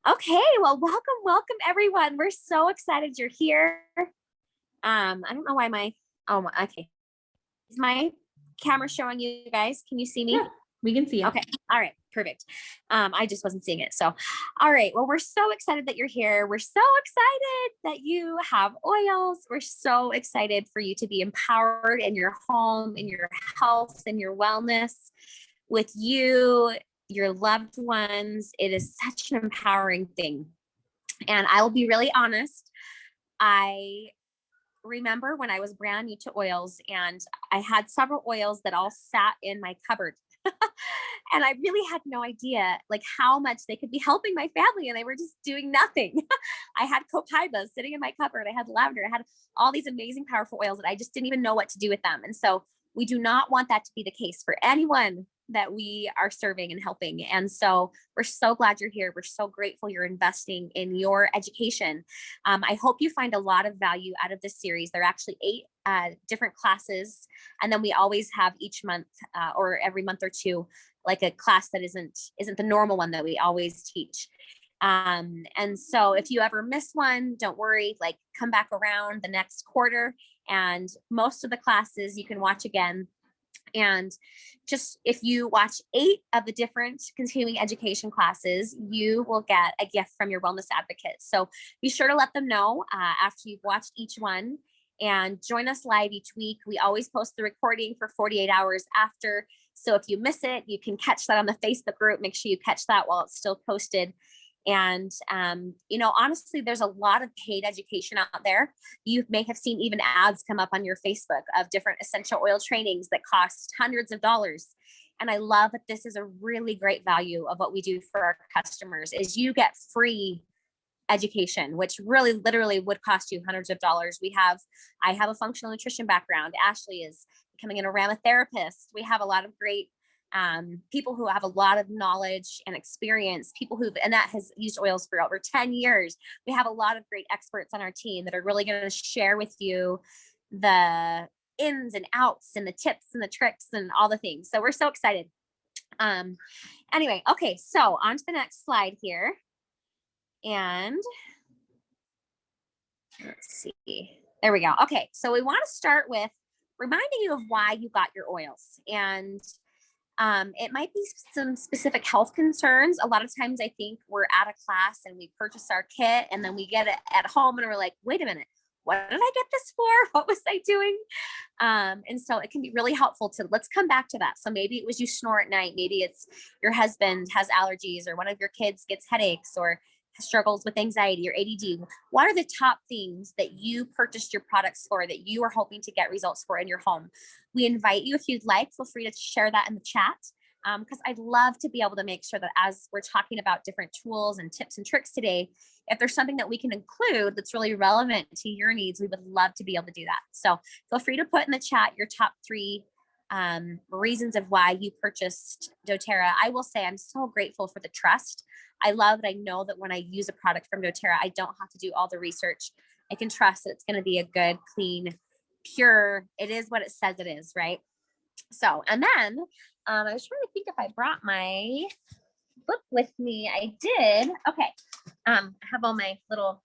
Okay, well, welcome everyone. We're so excited you're here. I don't know why okay. Is my camera showing you guys? Can you see me? Yeah, we can see it. Okay. All right. Perfect. I just wasn't seeing it. So, all right. Well, we're so excited that you're here. We're so excited that you have oils. We're so excited for you to be empowered in your home, in your health, in your wellness with you, your loved ones. It is such an empowering thing. And I will be really honest. I remember when I was brand new to oils and I had several oils that all sat in my cupboard. And I really had no idea like how much they could be helping my family and they were just doing nothing. I had copaiba sitting in my cupboard. I had lavender. I had all these amazing, powerful oils that I just didn't even know what to do with them. And so we do not want that to be the case for anyone that we are serving and helping. And so we're so glad you're here. We're so grateful you're investing in your education. I hope you find a lot of value out of this series. There are actually 8 different classes. And then we always have each month or every month or two, like a class that isn't the normal one that we always teach. And so if you ever miss one, don't worry, like come back around the next quarter and most of the classes you can watch again. And just if you watch 8 of the different continuing education classes, you will get a gift from your wellness advocate. So be sure to let them know after you've watched each one and join us live each week. We always post the recording for 48 hours after. So if you miss it, you can catch that on the Facebook group. Make sure you catch that while it's still posted. And, honestly, there's a lot of paid education out there. You may have seen even ads come up on your Facebook of different essential oil trainings that cost hundreds of dollars. And I love that this is a really great value of what we do for our customers is you get free education, which really literally would cost you hundreds of dollars. I have a functional nutrition background. Ashley is becoming an aromatherapist. We have a lot of great people who have a lot of knowledge and experience, Annette has used oils for over 10 years. We have a lot of great experts on our team that are really going to share with you the ins and outs and the tips and the tricks and all the things. So we're so excited. Anyway, okay, so on to the next slide here. And let's see. There we go. Okay, so we want to start with reminding you of why you got your oils. And it might be some specific health concerns. A lot of times I think we're at a class and we purchase our kit and then we get it at home and we're like, wait a minute, what did I get this for? What was I doing? And so it can be really helpful let's come back to that. So maybe it was you snore at night. Maybe it's your husband has allergies or one of your kids gets headaches or struggles with anxiety or ADD. What are the top things that you purchased your products for that you are hoping to get results for in your home? We invite you, if you'd like, feel free to share that in the chat because I'd love to be able to make sure that as we're talking about different tools and tips and tricks today, if there's something that we can include that's really relevant to your needs, we would love to be able to do that. So feel free to put in the chat your top 3 reasons of why you purchased doTERRA. I will say I'm so grateful for the trust. I love that I know that when I use a product from doTERRA, I don't have to do all the research. I can trust that it's going to be a good, clean, pure, it is what it says it is, right? So, and then I was trying to think if I brought my book with me. I did. Okay. I have all my little,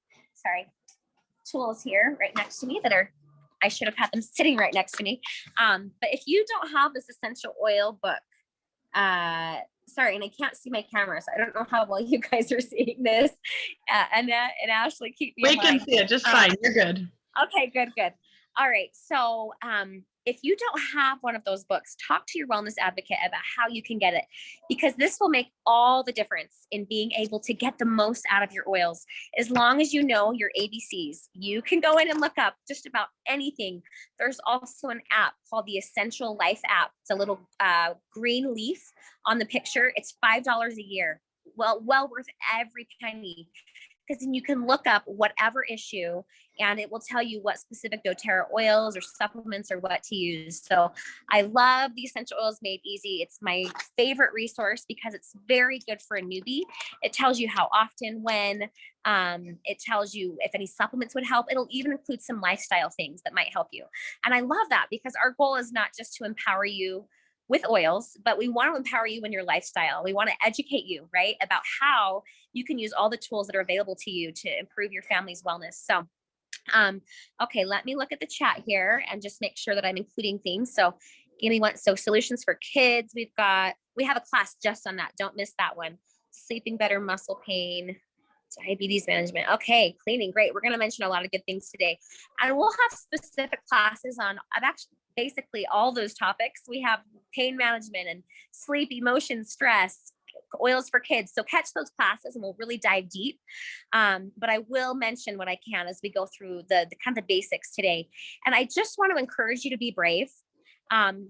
tools here right next to me I should have had them sitting right next to me. But if you don't have this essential oil book, and I can't see my camera, so I don't know how well you guys are seeing this. Annette and Ashley, keep me in We can see it just fine. You're good. Okay, good. All right. So if you don't have one of those books, talk to your wellness advocate about how you can get it, because this will make all the difference in being able to get the most out of your oils. As long as you know your ABCs, you can go in and look up just about anything. There's also an app called the Essential Life app. It's a little green leaf on the picture. It's $5 a year. Well worth every penny, because then you can look up whatever issue and it will tell you what specific doTERRA oils or supplements or what to use. So I love the Essential Oils Made Easy. It's my favorite resource because it's very good for a newbie. It tells you how often, when, it tells you if any supplements would help. It'll even include some lifestyle things that might help you. And I love that because our goal is not just to empower you with oils, but we want to empower you in your lifestyle. We want to educate you, right, about how you can use all the tools that are available to you to improve your family's wellness. So, okay, let me look at the chat here and just make sure that I'm including things. So give me one. So solutions for kids. We have a class just on that. Don't miss that one. Sleeping better, muscle pain, diabetes management. Okay, cleaning. Great. We're going to mention a lot of good things today. And we'll have specific classes on, I've actually basically all those topics. We have pain management and sleep, emotion, stress, oils for kids. So catch those classes and we'll really dive deep. But I will mention what I can as we go through the kind of the basics today. And I just want to encourage you to be brave.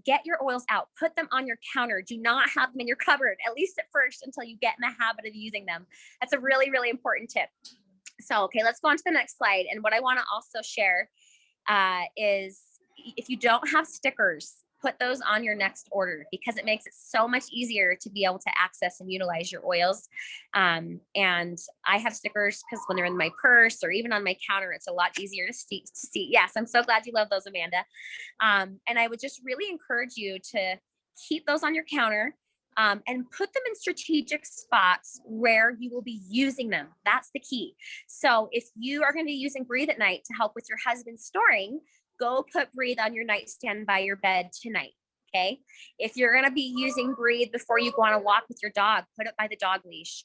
Get your oils out, put them on your counter. Do not have them in your cupboard, at least at first, until you get in the habit of using them. That's a really, really important tip. So, okay, let's go on to the next slide. And what I want to also share is if you don't have stickers, put those on your next order because it makes it so much easier to be able to access and utilize your oils. And I have stickers because when they're in my purse or even on my counter, it's a lot easier to see. Yes, I'm so glad you love those, Amanda. And I would just really encourage you to keep those on your counter. And put them in strategic spots where you will be using them. That's the key. So if you are going to be using Breathe at night to help with your husband's storing, go put Breathe on your nightstand by your bed tonight. Okay. If you're going to be using Breathe before you go on a walk with your dog, put it by the dog leash.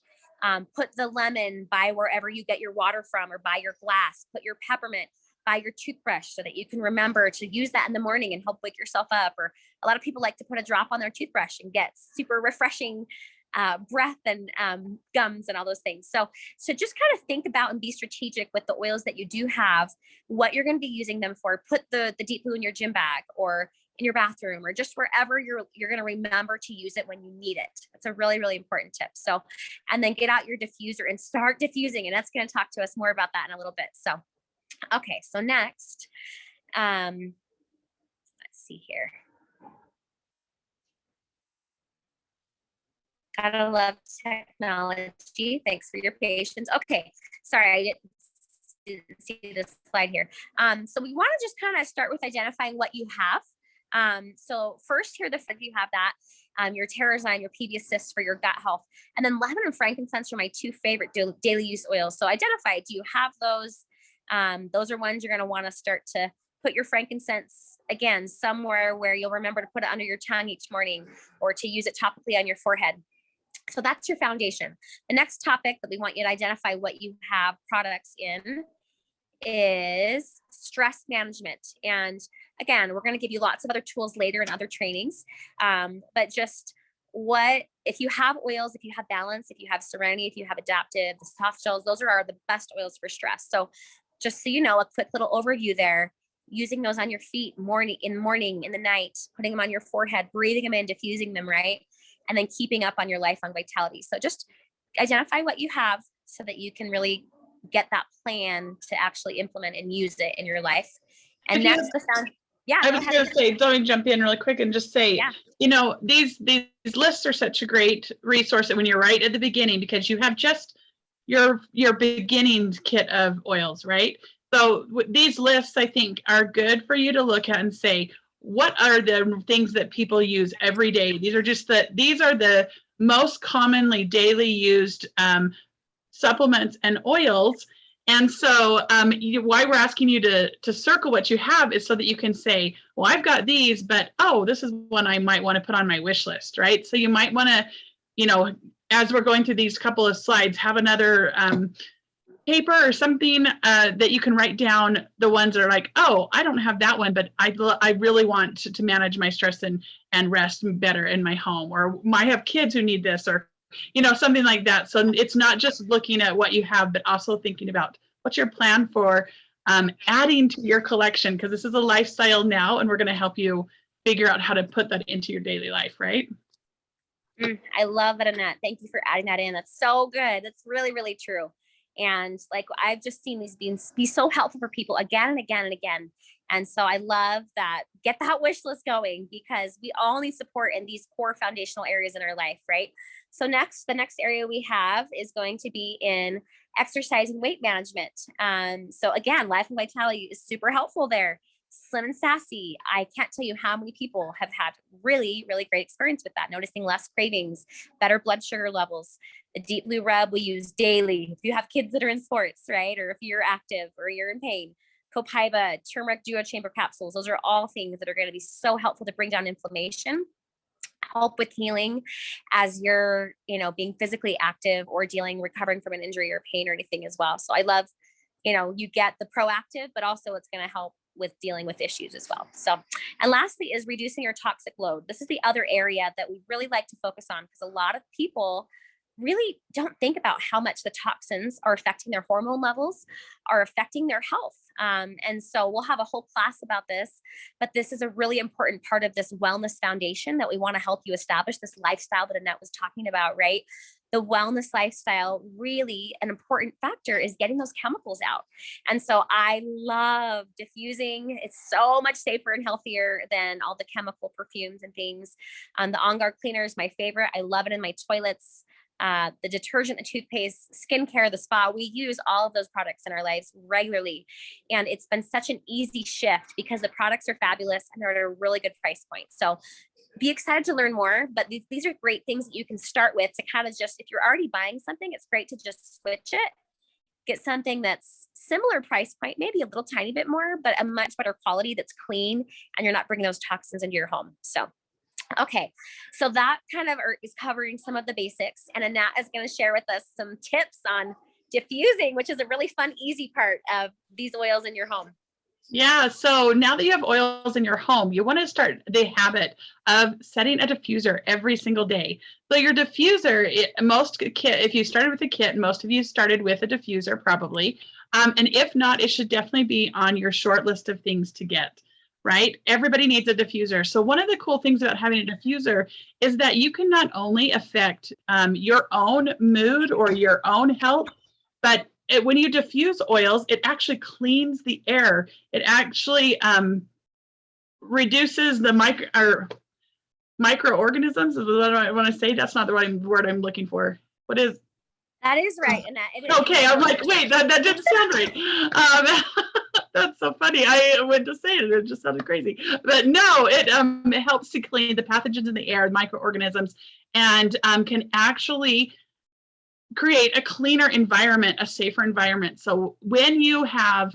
Put the lemon by wherever you get your water from or by your glass. Put your peppermint by your toothbrush so that you can remember to use that in the morning and help wake yourself up. Or a lot of people like to put a drop on their toothbrush and get super refreshing breath and gums and all those things. So just kind of think about and be strategic with the oils that you do have, what you're going to be using them for. Put the Deep Blue in your gym bag or in your bathroom or just wherever you're going to remember to use it when you need it. That's a really, really important tip. So, and then get out your diffuser and start diffusing. And that's going to talk to us more about that in a little bit. So, okay. So next, let's see here. Gotta love technology. Thanks for your patience. Okay, sorry, I didn't see this slide here. So we want to just kind of start with identifying what you have. So first here, you have that, your Terrazyme, your PB Assist for your gut health, and then lemon and frankincense are my two favorite daily use oils. So identify, do you have those? Those are ones you're going to want to start to put your frankincense again somewhere where you'll remember to put it under your tongue each morning or to use it topically on your forehead. So that's your foundation. The next topic that we want you to identify what you have products in is stress management. And again, we're going to give you lots of other tools later in other trainings. But just if you have oils, if you have Balance, if you have Serenity, if you have Adaptive, the soft gels, those are the best oils for stress. So just so you know, a quick little overview there, using those on your feet in the morning, in the night, putting them on your forehead, breathing them in, diffusing them, right? And then keeping up on your lifelong vitality. So just identify what you have so that you can really get that plan to actually implement and use it in your life. And next, I was going to say, let me jump in really quick and just say, these lists are such a great resource when you're right at the beginning, because you have just your beginning kit of oils, right? So these lists, I think, are good for you to look at and say, what are the things that people use every day? These are the most commonly daily used supplements and oils. And so why we're asking you to circle what you have is so that you can say, well, I've got these, but this is one I might want to put on my wish list, right? So you might want to, as we're going through these couple of slides, have another paper or something that you can write down the ones that are like, I don't have that one, but I really want to manage my stress and rest better in my home, or I have kids who need this, or something like that. So it's not just looking at what you have, but also thinking about what's your plan for adding to your collection, because this is a lifestyle now, and we're going to help you figure out how to put that into your daily life, right? I love it, Annette. Thank you for adding that in. That's so good. That's really, really true. And like, I've just seen these be so helpful for people again and again and again. And so I love that. Get that wish list going, because we all need support in these core foundational areas in our life, right? So the next area we have is going to be in exercise and weight management. So again, Life and Vitality is super helpful there. Slim and Sassy. I can't tell you how many people have had really, really great experience with that, noticing less cravings, better blood sugar levels. The Deep Blue Rub we use daily. If you have kids that are in sports, right? Or if you're active or you're in pain. Copaiba, turmeric duo chamber capsules. Those are all things that are going to be so helpful to bring down inflammation, help with healing as you're, being physically active or recovering from an injury or pain or anything as well. So I love, you get the proactive, but also it's going to help with dealing with issues as well. So, and lastly is reducing your toxic load. This is the other area that we really like to focus on, because a lot of people really don't think about how much the toxins are affecting their hormone levels, are affecting their health. And so we'll have a whole class about this, but this is a really important part of this wellness foundation that we want to help you establish, this lifestyle that Annette was talking about, right? The wellness lifestyle, really an important factor is getting those chemicals out. And so I love diffusing. It's so much safer and healthier than all the chemical perfumes and things. The On Guard cleaner is my favorite. I love it in my toilets. The detergent, the toothpaste, skincare, the spa, we use all of those products in our lives regularly. And it's been such an easy shift because the products are fabulous and they're at a really good price point. So be excited to learn more, but these are great things that you can start with to kind of just, if you're already buying something, it's great to just switch it, get something that's similar price point, maybe a little tiny bit more, but a much better quality that's clean, and you're not bringing those toxins into your home. So okay, so that kind of is covering some of the basics, and Annette is going to share with us some tips on diffusing, which is a really fun, easy part of these oils in your home. Yeah. So now that you have oils in your home, you want to start the habit of setting a diffuser every single day. So your diffuser, if you started with a kit, most of you started with a diffuser probably. And if not, it should definitely be on your short list of things to get. Right? Everybody needs a diffuser. So one of the cool things about having a diffuser is that you can not only affect your own mood or your own health, but when you diffuse oils, it actually cleans the air. It actually reduces the microorganisms. Is what I want to say. That's not the right word I'm looking for. What is? That is right. And that okay, I'm like, wait, that didn't sound right. That's so funny. I went to say it. It just sounded crazy. But no, it helps to clean the pathogens in the air, microorganisms, and can actually create a cleaner environment, a safer environment. So when you have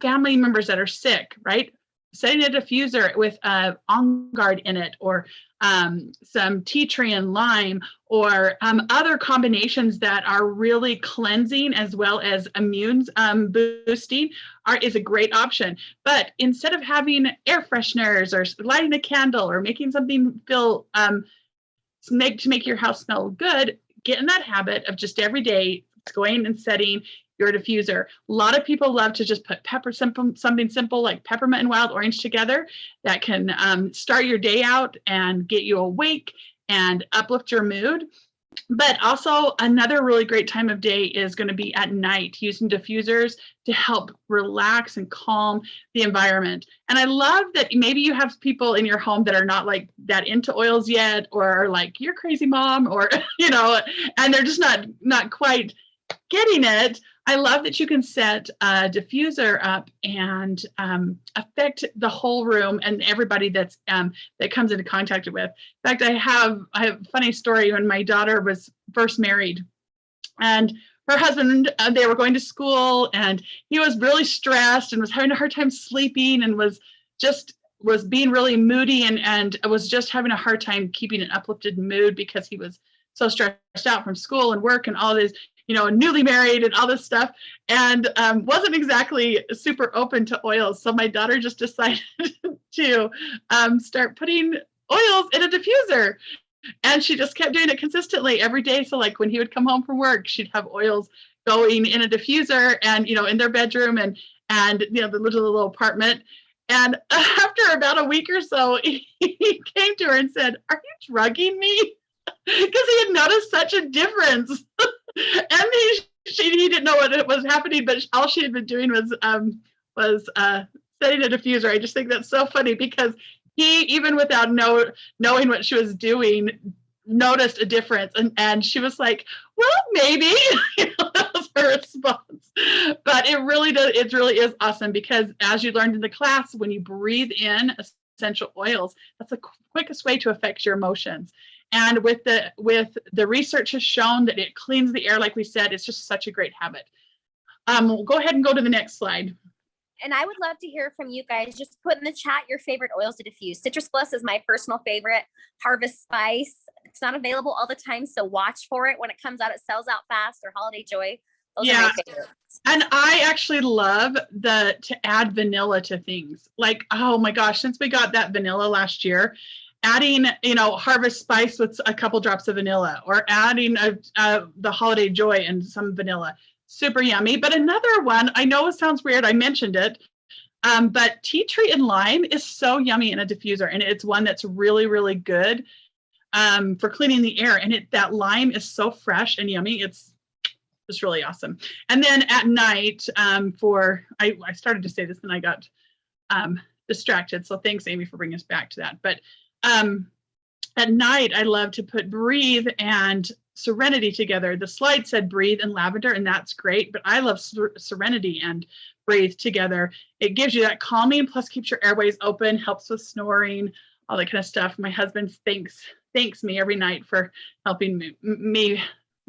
family members that are sick, right? Setting a diffuser with On Guard in it, or some tea tree and lime, or other combinations that are really cleansing as well as immune boosting is a great option. But instead of having air fresheners or lighting a candle or making something to make your house smell good, get in that habit of just every day going and setting your diffuser. A lot of people love to just put something simple like peppermint and wild orange together that can start your day out and get you awake and uplift your mood. But also another really great time of day is going to be at night, using diffusers to help relax and calm the environment. And I love that maybe you have people in your home that are not like that into oils yet, or are like, you're crazy mom, or, and they're just not quite getting it. I love that you can set a diffuser up and affect the whole room and everybody that comes into contact with. In fact, I have a funny story. When my daughter was first married, and her husband, they were going to school, and he was really stressed and was having a hard time sleeping, and was being really moody, and was just having a hard time keeping an uplifted mood because he was so stressed out from school and work and all this, newly married and all this stuff, and wasn't exactly super open to oils. So my daughter just decided to start putting oils in a diffuser, and she just kept doing it consistently every day. So like when he would come home from work, she'd have oils going in a diffuser, and in their bedroom, and the little apartment. And after about a week or so, he came to her and said, "Are you drugging me?" Because he had noticed such a difference. And he didn't know what was happening, but all she had been doing was setting a diffuser. I just think that's so funny, because he, even without knowing what she was doing, noticed a difference. And she was like, well, maybe. That was her response. But it really does. It really is awesome because as you learned in the class, when you breathe in essential oils, that's the quickest way to affect your emotions. And with the research has shown that it cleans the air, like we said, it's just such a great habit. We'll go ahead and go to the next slide. And I would love to hear from you guys. Just put in the chat your favorite oils to diffuse. Citrus Bliss is my personal favorite. Harvest Spice. It's not available all the time, so watch for it. When it comes out, it sells out fast. Or Holiday Joy. Those are my favorites. And I actually love to add vanilla to things. Like, oh my gosh, since we got that vanilla last year, adding, Harvest Spice with a couple drops of vanilla, or adding the Holiday Joy and some vanilla. Super yummy. But another one, I know it sounds weird, I mentioned it, but tea tree and lime is so yummy in a diffuser, and it's one that's really, really good for cleaning the air. And that lime is so fresh and yummy. It's just really awesome. And then at night, I started to say this and I got distracted. So thanks, Amy, for bringing us back to that. But at night, I love to put Breathe and Serenity together. The slide said Breathe and lavender, and that's great, but I love Serenity and Breathe together. It gives you that calming, plus keeps your airways open, helps with snoring, all that kind of stuff. My husband thanks me every night for helping me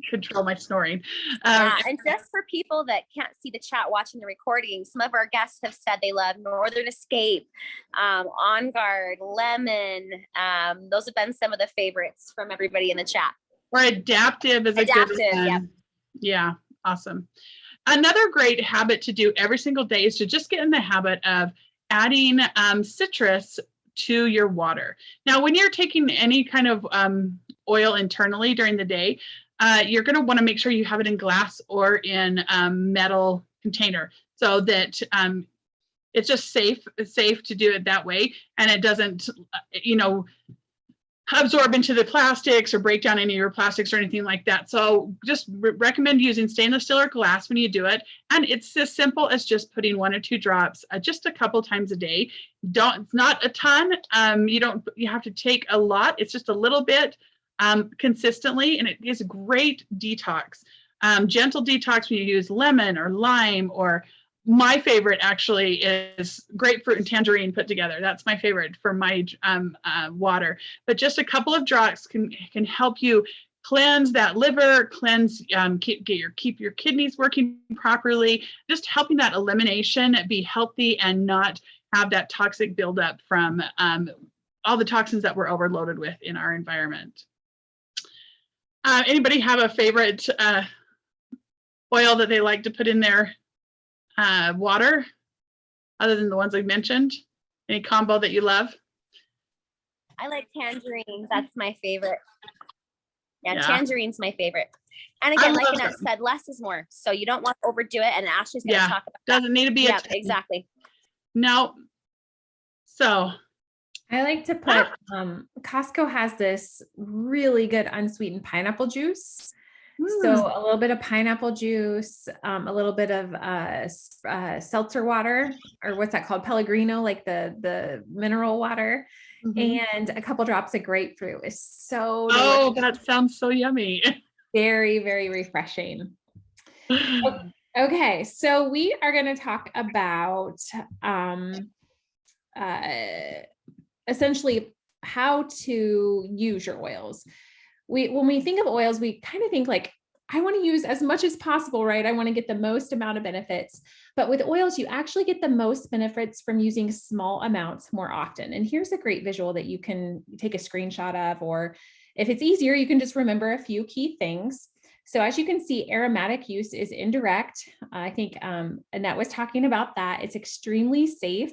control my snoring. And just for people that can't see the chat watching the recording, some of our guests have said they love Northern Escape, On Guard, Lemon. Those have been some of the favorites from everybody in the chat. Or Adaptive is a good one. Yep. Yeah, awesome. Another great habit to do every single day is to just get in the habit of adding citrus to your water. Now, when you're taking any kind of oil internally during the day, you're going to want to make sure you have it in glass or in metal container, so that it's just safe to do it that way, and it doesn't, absorb into the plastics or break down any of your plastics or anything like that. So just recommend using stainless steel or glass when you do it. And it's as simple as just putting 1 or 2 drops just a couple times a day. It's not a ton. You have to take a lot. It's just a little bit consistently, and it is a great detox. Gentle detox when you use lemon or lime, or my favorite actually is grapefruit and tangerine put together. That's my favorite for my water. But just a couple of drops can help you cleanse that liver, keep your kidneys working properly, just helping that elimination be healthy and not have that toxic buildup from all the toxins that we're overloaded with in our environment. Anybody have a favorite oil that they like to put in their water other than the ones I mentioned? Any combo that you love? I like tangerines. That's my favorite. Yeah, tangerine's my favorite. And again, like Annette said, less is more. So you don't want to overdo it. And Ashley's going to talk about that. Doesn't need to be exactly. No. So I like to put, Costco has this really good unsweetened pineapple juice. So a little bit of pineapple juice, a little bit of seltzer water, or what's that called? Pellegrino, like the mineral water, and a couple drops of grapefruit is so delicious. Oh, that sounds so yummy. Very, very refreshing. Okay, so we are going to talk about essentially how to use your oils. When we think of oils, we kind of think like, I want to use as much as possible, right? I want to get the most amount of benefits. But with oils, you actually get the most benefits from using small amounts more often. And here's a great visual that you can take a screenshot of, or if it's easier, you can just remember a few key things. So as you can see, aromatic use is indirect. I think Annette was talking about that. It's extremely safe.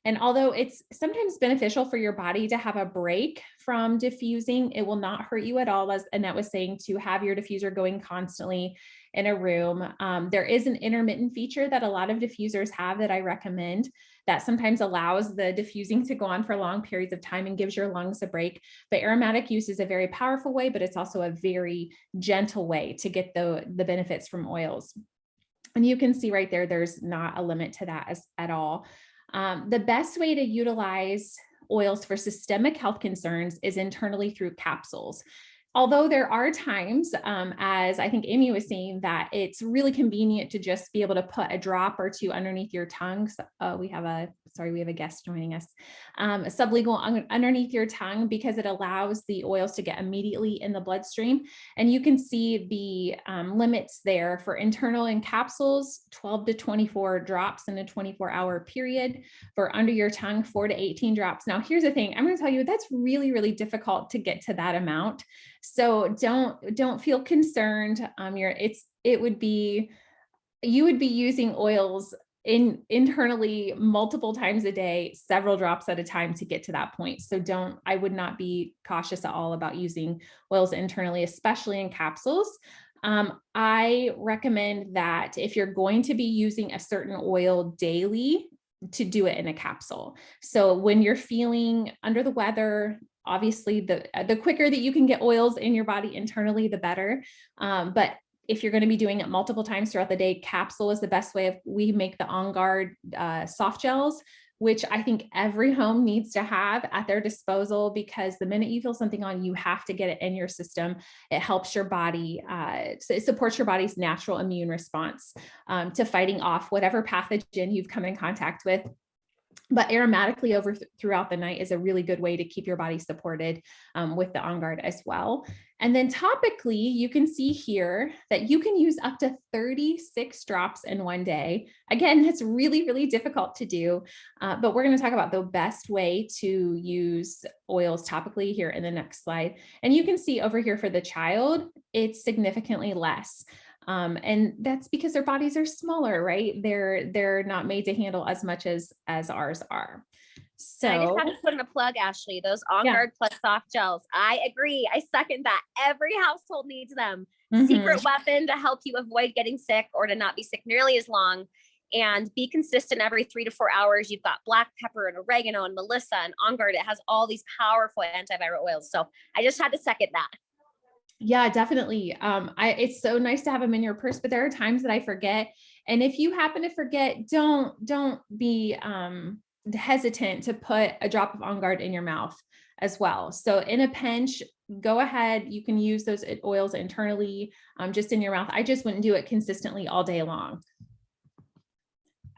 And although it's sometimes beneficial for your body to have a break from diffusing, it will not hurt you at all, as Annette was saying, to have your diffuser going constantly in a room. There is an intermittent feature that a lot of diffusers have that I recommend, that sometimes allows the diffusing to go on for long periods of time and gives your lungs a break. But aromatic use is a very powerful way, but it's also a very gentle way to get the benefits from oils. And you can see right there, there's not a limit to that at all. The best way to utilize oils for systemic health concerns is internally through capsules. although there are times, as I think Amy was saying, that it's really convenient to just be able to put a drop or two underneath your tongue. So, we have a guest joining us, a sublingual underneath your tongue, because it allows the oils to get immediately in the bloodstream. And you can see the limits there for internal in capsules, 12 to 24 drops in a 24-hour period. For under your tongue, 4 to 18 drops. Now, here's the thing. I'm going to tell you, that's really, really difficult to get to that amount. So don't feel concerned. You would be using oils internally multiple times a day, several drops at a time to get to that point. So I would not be cautious at all about using oils internally, especially in capsules. I recommend that if you're going to be using a certain oil daily, to do it in a capsule. So when you're feeling under the weather, obviously the quicker that you can get oils in your body internally, the better. But if you're going to be doing it multiple times throughout the day, capsule is the best way. We make the On Guard soft gels, which I think every home needs to have at their disposal, because the minute you feel something on, you have to get it in your system. It helps your body, it supports your body's natural immune response to fighting off whatever pathogen you've come in contact with. But aromatically throughout the night is a really good way to keep your body supported with the On Guard as well. And then topically, you can see here that you can use up to 36 drops in one day. Again, that's really, really difficult to do, but we're going to talk about the best way to use oils topically here in the next slide. And you can see over here for the child, it's significantly less. And that's because their bodies are smaller, right? They're not made to handle as much as ours are. So I just have to put in a plug, Ashley, those On Guard Plus soft gels. I agree. I second that. Every household needs them. Secret weapon to help you avoid getting sick or to not be sick nearly as long, and be consistent every 3 to 4 hours. You've got black pepper and oregano and Melissa and On Guard. It has all these powerful antiviral oils. So I just had to second that. Yeah, definitely. It's so nice to have them in your purse, but there are times that I forget. And if you happen to forget, don't be hesitant to put a drop of On Guard in your mouth as well. So in a pinch, go ahead. You can use those oils internally, just in your mouth. I just wouldn't do it consistently all day long.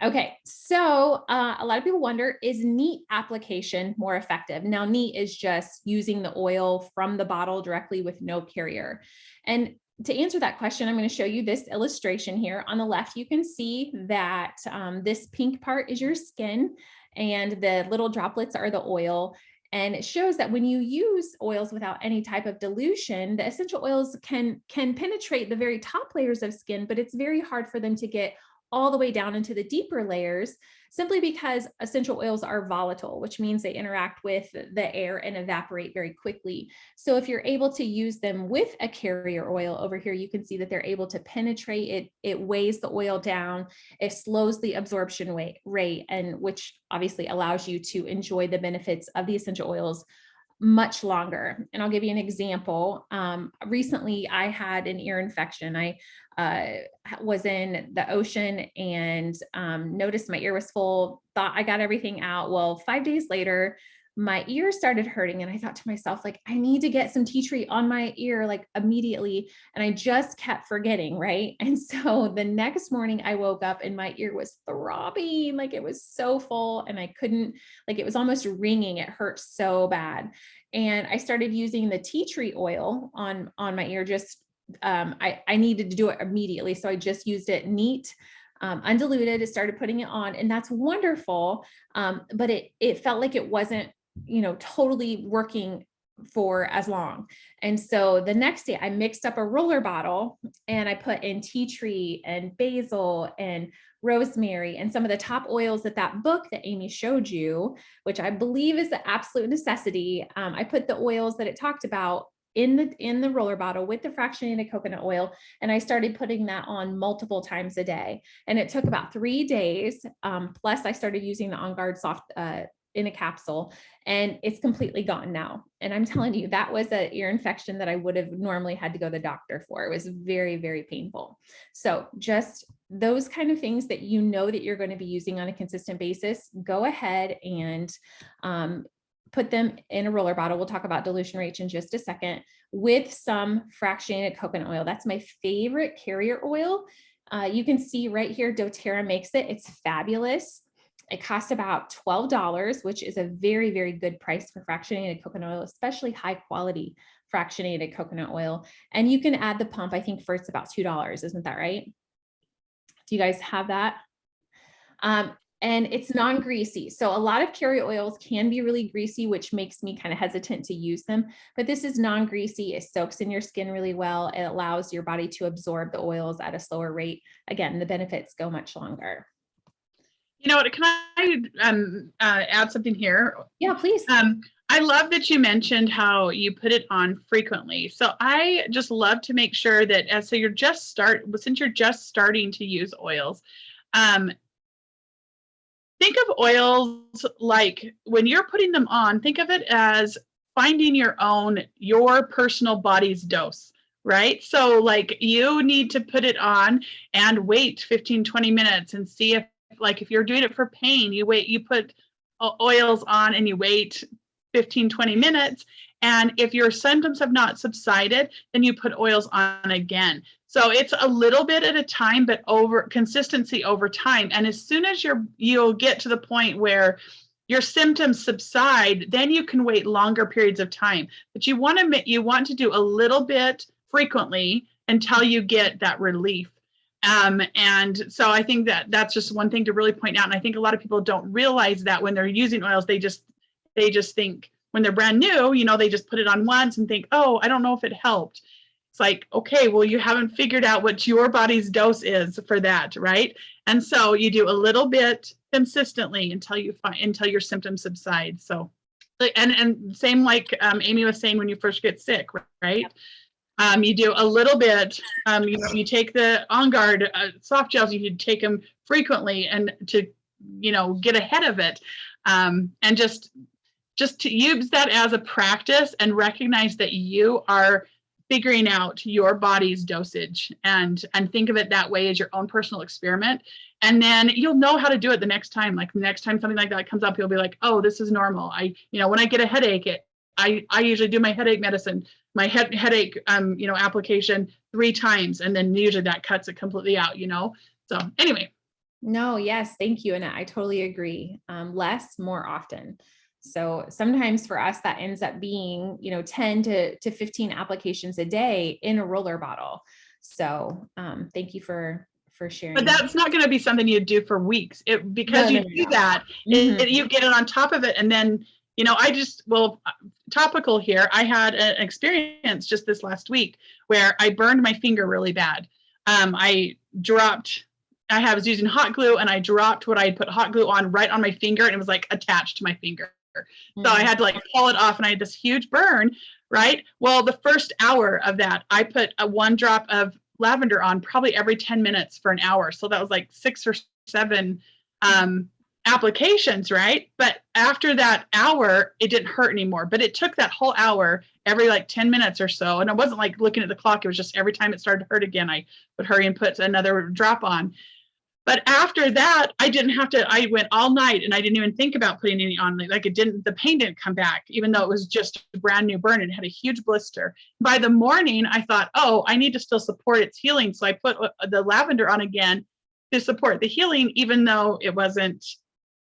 Okay, so a lot of people wonder, is neat application more effective? Now, neat is just using the oil from the bottle directly with no carrier. And to answer that question, I'm going to show you this illustration here. On the left, you can see that this pink part is your skin, and the little droplets are the oil. And it shows that when you use oils without any type of dilution, the essential oils can penetrate the very top layers of skin, but it's very hard for them to get all the way down into the deeper layers, simply because essential oils are volatile, which means they interact with the air and evaporate very quickly. So if you're able to use them with a carrier oil, over here, you can see that they're able to penetrate it. It weighs the oil down. It slows the absorption rate, and which obviously allows you to enjoy the benefits of the essential oils much longer. And I'll give you an example. Recently, I had an ear infection. I was in the ocean and noticed my ear was full, thought I got everything out. Well, 5 days later, my ear started hurting, and I thought to myself, like, I need to get some tea tree on my ear, like, immediately. And I just kept forgetting, right? And so the next morning I woke up and my ear was throbbing, like it was so full, and I couldn't, like, it was almost ringing. It hurt so bad. And I started using the tea tree oil on my ear. Just I needed to do it immediately, so I just used it neat, undiluted. I started putting it on, and that's wonderful. But it felt like it wasn't, totally working for as long. And so the next day I mixed up a roller bottle, and I put in tea tree and basil and rosemary and some of the top oils that book that Amy showed you, which I believe is the absolute necessity. I put the oils that it talked about in the roller bottle with the fractionated coconut oil. And I started putting that on multiple times a day. And it took about 3 days. Plus I started using the On Guard soft, in a capsule, and it's completely gone now. And I'm telling you, that was an ear infection that I would have normally had to go to the doctor for. It was very, very painful. So just those kind of things that that you're going to be using on a consistent basis, go ahead and put them in a roller bottle. We'll talk about dilution rates in just a second, with some fractionated coconut oil. That's my favorite carrier oil. You can see right here, doTERRA makes it. It's fabulous. It costs about $12, which is a very, very good price for fractionated coconut oil, especially high quality fractionated coconut oil. And you can add the pump, I think, for it's about $2. Isn't that right? Do you guys have that? And it's non-greasy. So a lot of carrier oils can be really greasy, which makes me kind of hesitant to use them, but this is non-greasy. It soaks in your skin really well. It allows your body to absorb the oils at a slower rate. Again, the benefits go much longer. You know what, can I add something here? Yeah, please. I love that you mentioned how you put it on frequently. So I just love to make sure that since you're just starting to use oils, think of oils like when you're putting them on, think of it as finding your personal body's dose, right? So like you need to put it on and wait 15, 20 minutes and see if you're doing it for pain, you put oils on and you wait 15, 20 minutes. And if your symptoms have not subsided, then you put oils on again. So it's a little bit at a time, but consistency over time. And as soon as you'll get to the point where your symptoms subside, then you can wait longer periods of time. But you want to do a little bit frequently until you get that relief. And so I think that's just one thing to really point out. And I think a lot of people don't realize that when they're using oils, they just think when they're brand new, they just put it on once and think, oh, I don't know if it helped. It's like, okay, well, you haven't figured out what your body's dose is for that, right? And so you do a little bit consistently until your symptoms subside. So, and same like Amy was saying when you first get sick, right? Yep. You do a little bit, you take the On Guard soft gels, you can take them frequently and to, get ahead of it. And just to use that as a practice and recognize that you are figuring out your body's dosage and think of it that way as your own personal experiment. And then you'll know how to do it the next time. Like the next time something like that comes up, you'll be like, oh, this is normal. When I get a headache, I usually do my headache medicine, my headache, application 3 times. And then usually that cuts it completely out, So anyway. No, yes. Thank you. And I totally agree. Less, more often. So sometimes for us, that ends up being, 10 to 15 applications a day in a roller bottle. So thank you for sharing. But that's not going to be something you do for weeks because you do that, you get it on top of it. And then, topical here, I had an experience just this last week where I burned my finger really bad. I was using hot glue and I dropped what I had put hot glue on right on my finger and it was like attached to my finger. So I had to pull it off and I had this huge burn, right? Well, the first hour of that, I put 1 drop of lavender on probably every 10 minutes for an hour. So that was like 6 or 7 applications, right? But after that hour, it didn't hurt anymore. But it took that whole hour, every 10 minutes or so. And I wasn't looking at the clock. It was just every time it started to hurt again, I would hurry and put another drop on. But after that, I went all night and I didn't even think about putting any on. The pain didn't come back, even though it was just a brand new burn. It had a huge blister. By the morning, I thought, oh, I need to still support its healing. So I put the lavender on again to support the healing, even though it wasn't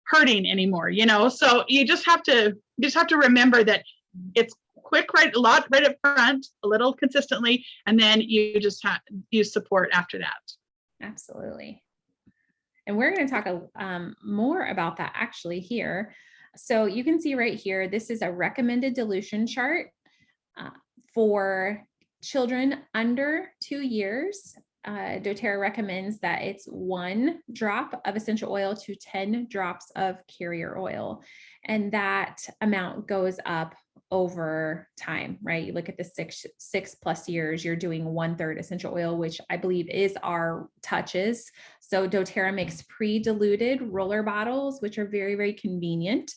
hurting anymore, So you just have to remember that it's quick, right up front, a little consistently, and then you just use support after that. Absolutely. And we're going to talk more about that actually here. So you can see right here, this is a recommended dilution chart for children under 2 years. doTERRA recommends that it's 1 drop of essential oil to 10 drops of carrier oil. And that amount goes up over time, right? You look at the 6+ years, you're doing 1/3 essential oil, which I believe is our touches. So doTERRA makes pre-diluted roller bottles, which are very, very convenient.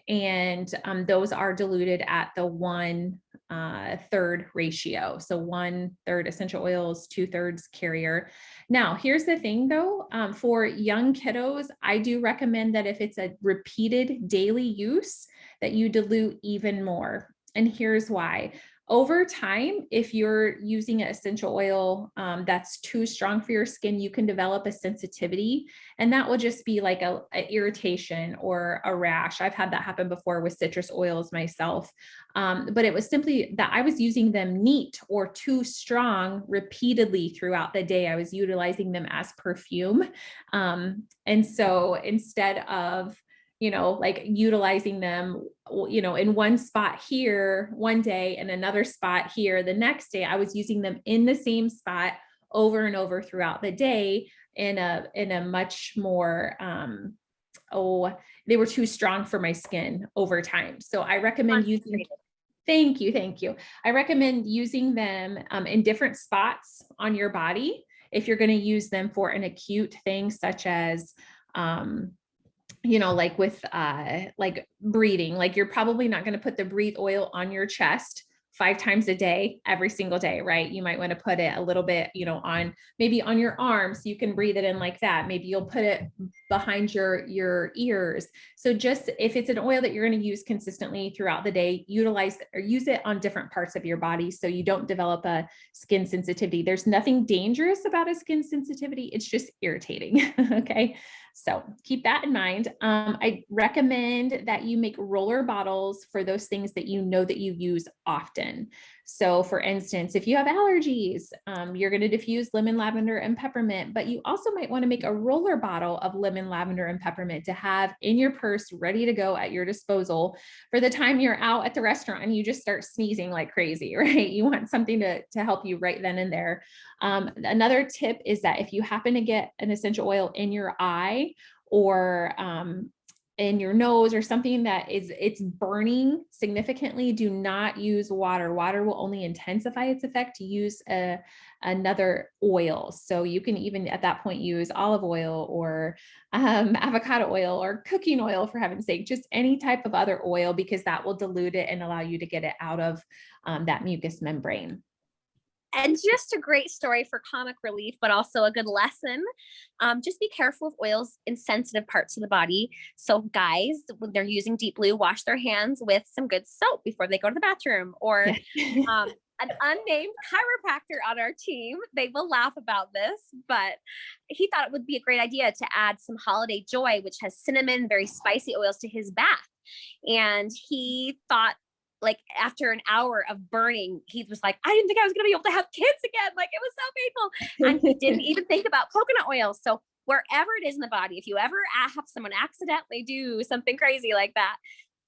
And those are diluted at the 1/3 ratio. So 1/3 essential oils, 2/3 carrier. Now, here's the thing though, for young kiddos, I do recommend that if it's a repeated daily use, that you dilute even more. And here's why. Over time, if you're using an essential oil that's too strong for your skin, you can develop a sensitivity, and that will just be like a irritation or a rash. I've had that happen before with citrus oils myself, but it was simply that I was using them neat or too strong repeatedly throughout the day. I was utilizing them as perfume, and so instead of like utilizing them, in one spot here one day and another spot here the next day, I was using them in the same spot over and over throughout the day in a much more, they were too strong for my skin over time. So I recommend using, thank you. I recommend using them in different spots on your body. If you're going to use them for an acute thing, such as, like with like breathing, like you're probably not going to put the breathe oil on your chest 5 times a day, every single day, right? You might want to put it a little bit, on maybe on your arms, so you can breathe it in like that. Maybe you'll put it behind your ears. So just if it's an oil that you're going to use consistently throughout the day, utilize or use it on different parts of your body so you don't develop a skin sensitivity. There's nothing dangerous about a skin sensitivity. It's just irritating. Okay. So keep that in mind. I recommend that you make roller bottles for those things that you know that you use often. So for instance, if you have allergies, you're going to diffuse lemon, lavender, and peppermint, but you also might want to make a roller bottle of lemon, lavender, and peppermint to have in your purse, ready to go at your disposal for the time you're out at the restaurant and you just start sneezing like crazy, right? You want something to help you right then and there. Another tip is that if you happen to get an essential oil in your eye or in your nose or something that it's burning significantly, do not use water. Water will only intensify its effect. Use another oil. So you can even at that point use olive oil or avocado oil or cooking oil, for heaven's sake, just any type of other oil, because that will dilute it and allow you to get it out of that mucous membrane. And just a great story for comic relief, but also a good lesson. Just be careful of oils in sensitive parts of the body. So guys, when they're using Deep Blue, wash their hands with some good soap before they go to the bathroom. Or an unnamed chiropractor on our team, they will laugh about this, but he thought it would be a great idea to add some Holiday Joy, which has cinnamon, very spicy oils, to his bath. And he thought, like, after an hour of burning, he was like, I didn't think I was going to be able to have kids again. Like, it was so painful. And he didn't even think about coconut oil. So wherever it is in the body, if you ever have someone accidentally do something crazy like that,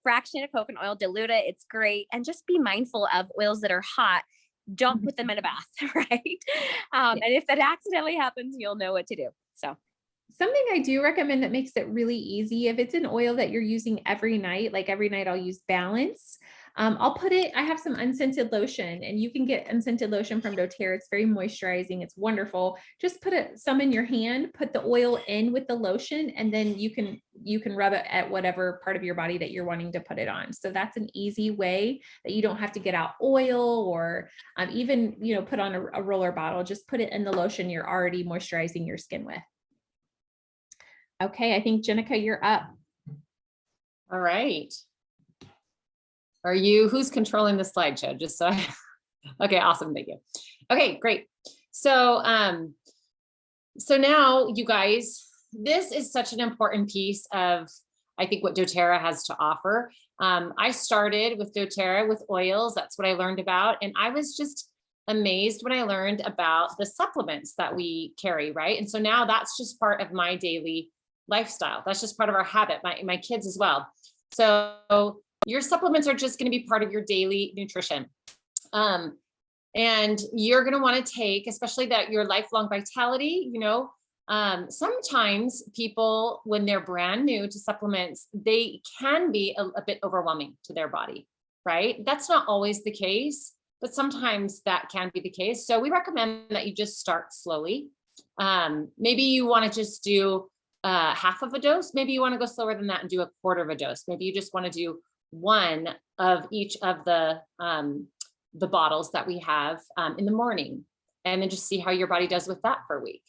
fraction of coconut oil, dilute it. It's great. And just be mindful of oils that are hot. Don't put them in a bath, right? And if that accidentally happens, you'll know what to do. So something I do recommend that makes it really easy, if it's an oil that you're using every night, like every night I'll use Balance. I have some unscented lotion, and you can get unscented lotion from doTERRA. It's very moisturizing. It's wonderful. Just put some in your hand, put the oil in with the lotion, and then you can rub it at whatever part of your body that you're wanting to put it on. So that's an easy way that you don't have to get out oil or even, put on a roller bottle. Just put it in the lotion you're already moisturizing your skin with. Okay, I think Jenica, you're up. All right. Who's controlling the slideshow? Just so okay, awesome. Thank you. Okay, great. So, so now you guys, this is such an important piece of, I think, what doTERRA has to offer. I started with doTERRA with oils. That's what I learned about. And I was just amazed when I learned about the supplements that we carry, right? And so now that's just part of my daily lifestyle. That's just part of our habit, my kids as well. So your supplements are just going to be part of your daily nutrition. And you're going to want to take, especially that your lifelong vitality, sometimes people, when they're brand new to supplements, they can be a bit overwhelming to their body, right? That's not always the case, but sometimes that can be the case. So we recommend that you just start slowly. Maybe you want to just do half of a dose. Maybe you want to go slower than that and do a quarter of a dose. Maybe you just want to do one of each of the bottles that we have in the morning, and then just see how your body does with that for a week.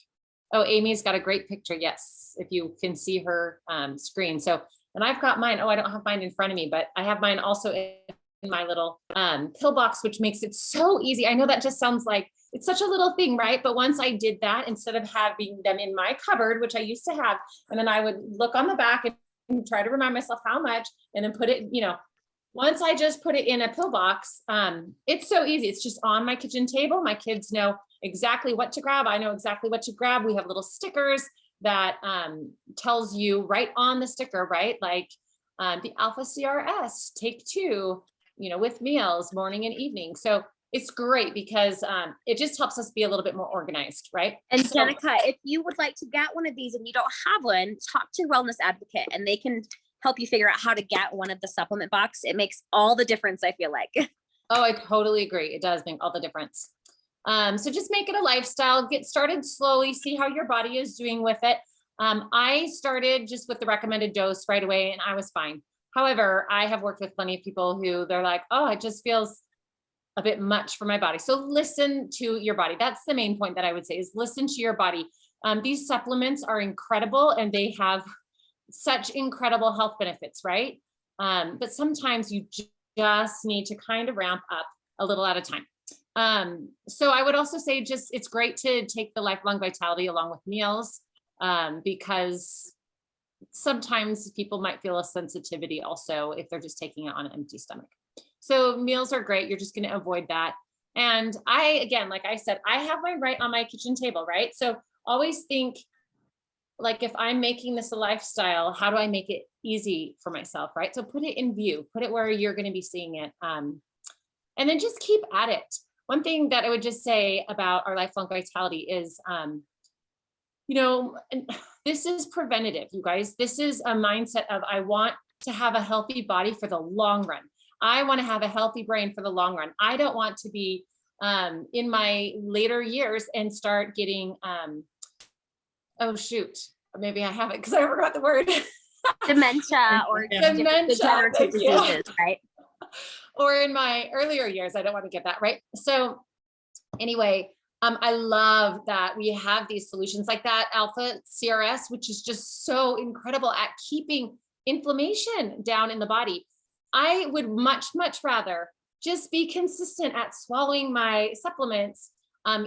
Oh, Amy's got a great picture. Yes, if you can see her screen. So, and I've got mine. Oh, I don't have mine in front of me, but I have mine also in my little pill box, which makes it so easy. I know that just sounds like it's such a little thing, right? But once I did that, instead of having them in my cupboard, which I used to have, and then I would look on the back and try to remind myself how much, and then put it, once I just put it in a pill box, it's so easy. It's just on my kitchen table. My kids know exactly what to grab. I know exactly what to grab. We have little stickers that tells you right on the sticker, right? Like the Alpha CRS, take 2, with meals, morning and evening. So it's great because it just helps us be a little bit more organized, right? And Jenica, if you would like to get one of these and you don't have one, talk to your wellness advocate and they can help you figure out how to get one of the supplement box. It makes all the difference, I feel like. Oh, I totally agree. It does make all the difference. So just make it a lifestyle, get started slowly, see how your body is doing with it. I started just with the recommended dose right away and I was fine. However, I have worked with plenty of people who they're like, oh, it just feels a bit much for my body. So listen to your body. That's the main point that I would say is listen to your body. These supplements are incredible and they have such incredible health benefits, right? But sometimes you just need to kind of ramp up a little at a time. So I would also say it's great to take the Lifelong Vitality along with meals because sometimes people might feel a sensitivity also if they're just taking it on an empty stomach. So meals are great. You're just going to avoid that. And again, like I said, I have mine right on my kitchen table, right? So always think like, if I'm making this a lifestyle, how do I make it easy for myself, right? So put it in view, put it where you're going to be seeing it. And then just keep at it. One thing that I would just say about our Lifelong Vitality is, this is preventative, you guys. This is a mindset of, I want to have a healthy body for the long run. I want to have a healthy brain for the long run. I don't want to be in my later years and start getting, oh shoot, maybe I have it because I forgot the word. Dementia or degenerative diseases, right? Or in my earlier years, I don't want to get that, right? So anyway, I love that we have these solutions like that Alpha CRS, which is just so incredible at keeping inflammation down in the body. I would much, much rather just be consistent at swallowing my supplements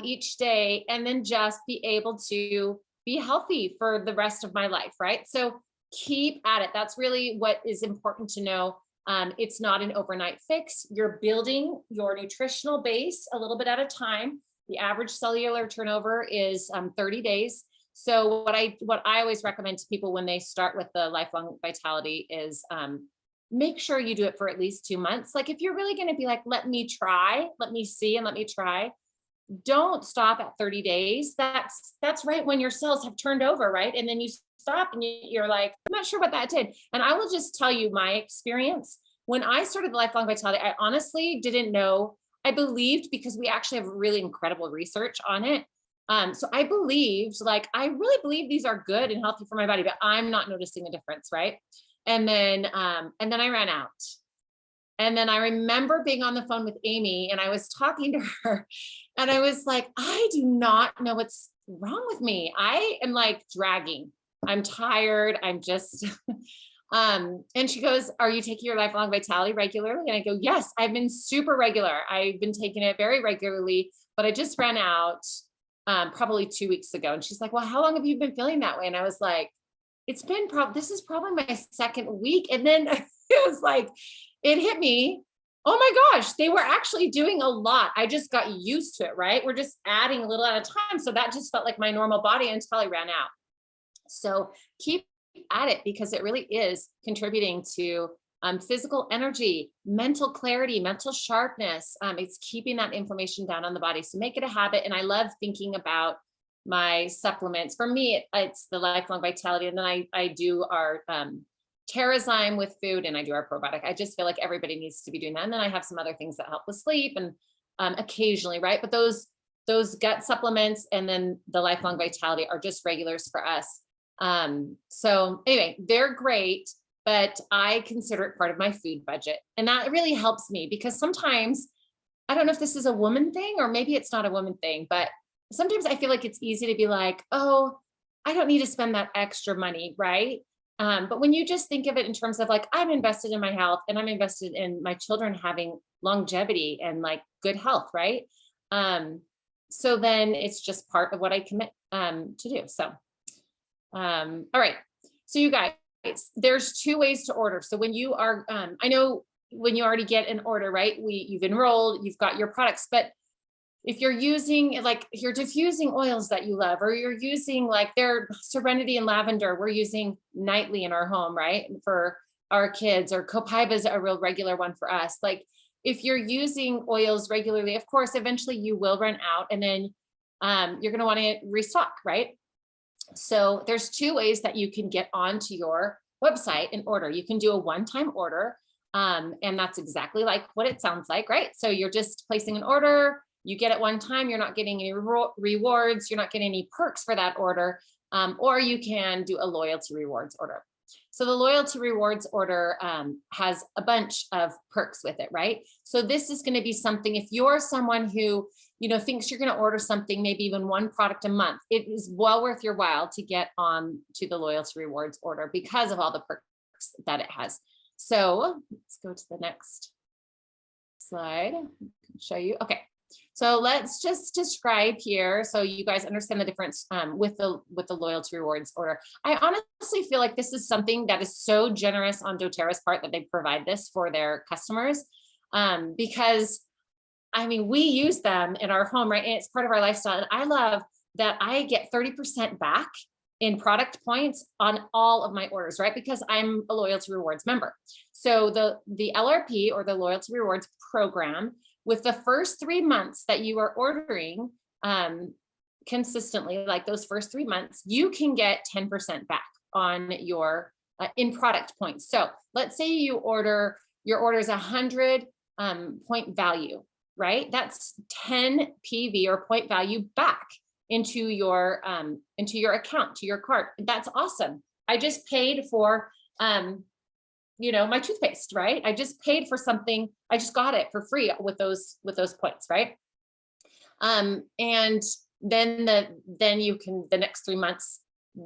each day and then just be able to be healthy for the rest of my life, right? So keep at it. That's really what is important to know. It's not an overnight fix. You're building your nutritional base a little bit at a time. The average cellular turnover is 30 days. So what I always recommend to people when they start with the Lifelong Vitality is make sure you do it for at least 2 months. Like if you're really going to be like, let me try, let me see, and let me try, don't stop at 30 days. That's right when your cells have turned over, right? And then you stop and you're like, I'm not sure what that did. And I will just tell you my experience. When I started the Lifelong Vitality, I honestly didn't know. I believed, because we actually have really incredible research on it. So I believed, I really believe these are good and healthy for my body, but I'm not noticing a difference, right? And then I ran out. And then I remember being on the phone with Amy and I was talking to her and I was like, I do not know what's wrong with me. I am like dragging. I'm tired. I'm just, and she goes, are you taking your Lifelong Vitality regularly? And I go, yes, I've been super regular. I've been taking it very regularly, but I just ran out probably 2 weeks ago. And she's like, well, how long have you been feeling that way? And I was like, it's been this is probably my second week. And then it was like, it hit me. Oh my gosh, they were actually doing a lot. I just got used to it, right? We're just adding a little at a time. So that just felt like my normal body until I ran out. So keep at it because it really is contributing to physical energy, mental clarity, mental sharpness. It's keeping that inflammation down on the body. So make it a habit. And I love thinking about my supplements. For me, it's the Lifelong Vitality. And then I do our Terrazyme with food and I do our probiotic. I just feel like everybody needs to be doing that. And then I have some other things that help with sleep and occasionally, right? But those gut supplements and then the Lifelong Vitality are just regulars for us. So anyway, they're great, but I consider it part of my food budget. And that really helps me because sometimes, I don't know if this is a woman thing or maybe it's not a woman thing, but sometimes I feel like it's easy to be like, oh, I don't need to spend that extra money, right? But when you just think of it in terms of like, I'm invested in my health and I'm invested in my children having longevity and like good health, right? So then it's just part of what I commit to do. So, all right. So you guys, there's two ways to order. So when you are, I know when you already get an order, right? You've enrolled, you've got your products, but if you're using like you're diffusing oils that you love, or you're using like their Serenity and Lavender, we're using nightly in our home, right? For our kids, or Copaiba is a real regular one for us. Like if you're using oils regularly, of course, eventually you will run out and then you're going to want to restock, right? So there's two ways that you can get onto your website and order. You can do a one-time order. And that's exactly like what it sounds like, right? So you're just placing an order, you get it one time, you're not getting any rewards, you're not getting any perks for that order, or you can do a loyalty rewards order. So the loyalty rewards order has a bunch of perks with it, right? So this is going to be something, if you're someone who, thinks you're going to order something, maybe even one product a month, it is well worth your while to get on to the loyalty rewards order because of all the perks that it has. So let's go to the next slide. I can show you. Okay. So let's just describe here so you guys understand the difference with the loyalty rewards order. I honestly feel like this is something that is so generous on doTERRA's part that they provide this for their customers because, I mean, we use them in our home, right? And it's part of our lifestyle. And I love that I get 30% back in product points on all of my orders, right? Because I'm a loyalty rewards member. So the LRP, or the loyalty rewards program, with the first 3 months that you are ordering consistently, like those first 3 months, you can get 10% back on your in product points. So let's say your order is 100 point value, right? That's 10 PV or point value back into your account, to your cart. That's awesome. I just paid for my toothpaste, right? I just paid for something. I just got it for free with those points, right? And then you can, the next 3 months,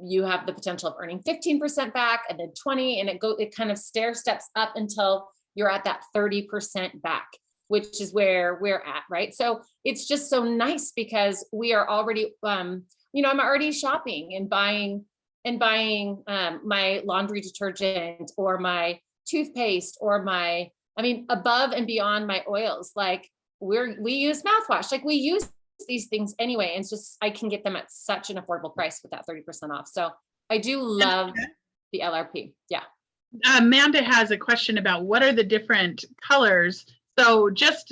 you have the potential of earning 15% back, and then 20, and it kind of stair steps up until you're at that 30% back, which is where we're at, right? So it's just so nice because we are already, I'm already shopping and buying my laundry detergent or my toothpaste or above and beyond my oils. Like we use mouthwash, like we use these things anyway. And it's just, I can get them at such an affordable price with that 30% off. So I do love the LRP. Yeah. Amanda has a question about what are the different colors. So just